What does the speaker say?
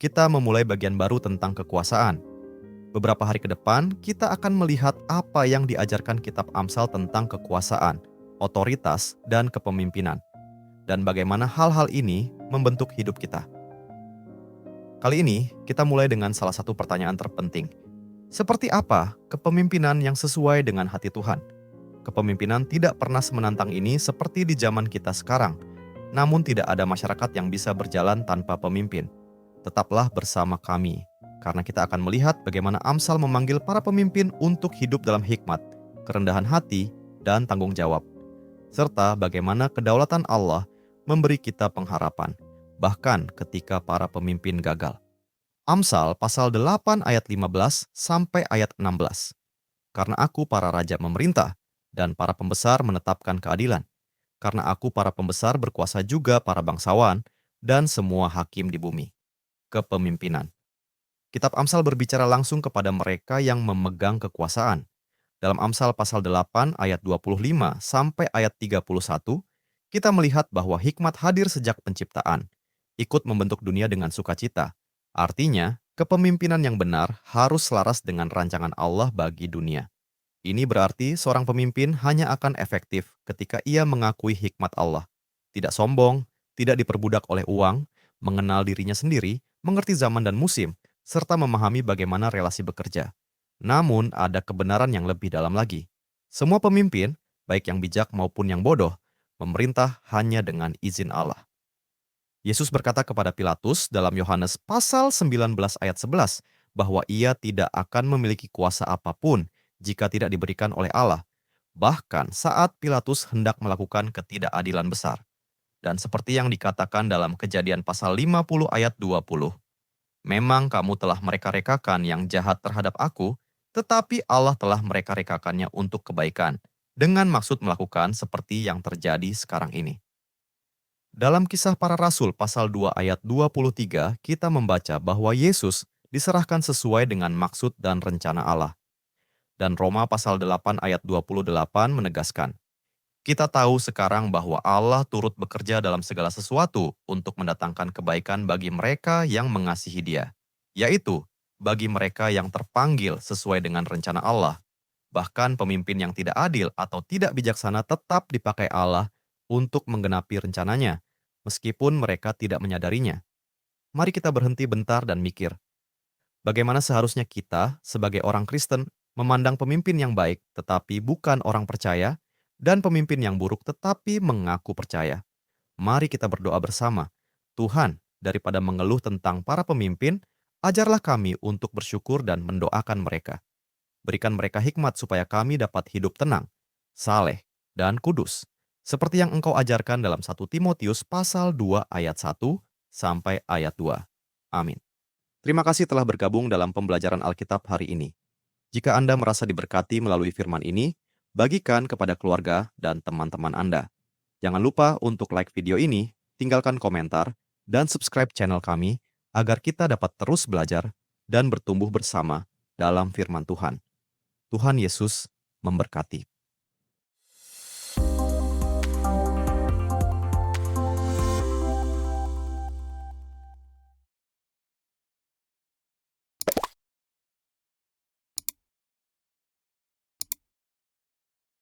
kita memulai bagian baru tentang kekuasaan. Beberapa hari ke depan, kita akan melihat apa yang diajarkan kitab Amsal tentang kekuasaan, otoritas, dan kepemimpinan, dan bagaimana hal-hal ini membentuk hidup kita. Kali ini, kita mulai dengan salah satu pertanyaan terpenting. Seperti apa kepemimpinan yang sesuai dengan hati Tuhan? Kepemimpinan tidak pernah semenantang ini seperti di zaman kita sekarang, namun tidak ada masyarakat yang bisa berjalan tanpa pemimpin. Tetaplah bersama kami, karena kita akan melihat bagaimana Amsal memanggil para pemimpin untuk hidup dalam hikmat, kerendahan hati, dan tanggung jawab. Serta bagaimana kedaulatan Allah memberi kita pengharapan, bahkan ketika para pemimpin gagal. Amsal pasal 8 ayat 15 sampai ayat 16. Karena aku para raja memerintah, dan para pembesar menetapkan keadilan. Karena aku para pembesar berkuasa juga para bangsawan, dan semua hakim di bumi. Kepemimpinan. Kitab Amsal berbicara langsung kepada mereka yang memegang kekuasaan. Dalam Amsal pasal 8 ayat 25 sampai ayat 31, kita melihat bahwa hikmat hadir sejak penciptaan, ikut membentuk dunia dengan sukacita. Artinya, kepemimpinan yang benar harus selaras dengan rancangan Allah bagi dunia. Ini berarti seorang pemimpin hanya akan efektif ketika ia mengakui hikmat Allah, tidak sombong, tidak diperbudak oleh uang, mengenal dirinya sendiri, mengerti zaman dan musim, serta memahami bagaimana relasi bekerja. Namun, ada kebenaran yang lebih dalam lagi. Semua pemimpin, baik yang bijak maupun yang bodoh, memerintah hanya dengan izin Allah. Yesus berkata kepada Pilatus dalam Yohanes pasal 19 ayat 11 bahwa ia tidak akan memiliki kuasa apapun jika tidak diberikan oleh Allah, bahkan saat Pilatus hendak melakukan ketidakadilan besar. Dan seperti yang dikatakan dalam Kejadian pasal 50 ayat 20, memang kamu telah mereka-rekakan yang jahat terhadap aku, tetapi Allah telah mereka-rekakannya untuk kebaikan, dengan maksud melakukan seperti yang terjadi sekarang ini. Dalam Kisah Para Rasul pasal 2 ayat 23, kita membaca bahwa Yesus diserahkan sesuai dengan maksud dan rencana Allah. Dan Roma pasal 8 ayat 28 menegaskan, kita tahu sekarang bahwa Allah turut bekerja dalam segala sesuatu untuk mendatangkan kebaikan bagi mereka yang mengasihi Dia, yaitu bagi mereka yang terpanggil sesuai dengan rencana Allah. Bahkan pemimpin yang tidak adil atau tidak bijaksana tetap dipakai Allah untuk menggenapi rencananya, meskipun mereka tidak menyadarinya. Mari kita berhenti bentar dan mikir, bagaimana seharusnya kita sebagai orang Kristen memandang pemimpin yang baik tetapi bukan orang percaya, dan pemimpin yang buruk tetapi mengaku percaya. Mari kita berdoa bersama. Tuhan, daripada mengeluh tentang para pemimpin, ajarlah kami untuk bersyukur dan mendoakan mereka. Berikan mereka hikmat supaya kami dapat hidup tenang, saleh, dan kudus. Seperti yang Engkau ajarkan dalam 1 Timotius pasal 2 ayat 1 sampai ayat 2. Amin. Terima kasih telah bergabung dalam pembelajaran Alkitab hari ini. Jika Anda merasa diberkati melalui firman ini, bagikan kepada keluarga dan teman-teman Anda. Jangan lupa untuk like video ini, tinggalkan komentar, dan subscribe channel kami agar kita dapat terus belajar dan bertumbuh bersama dalam firman Tuhan. Tuhan Yesus memberkati.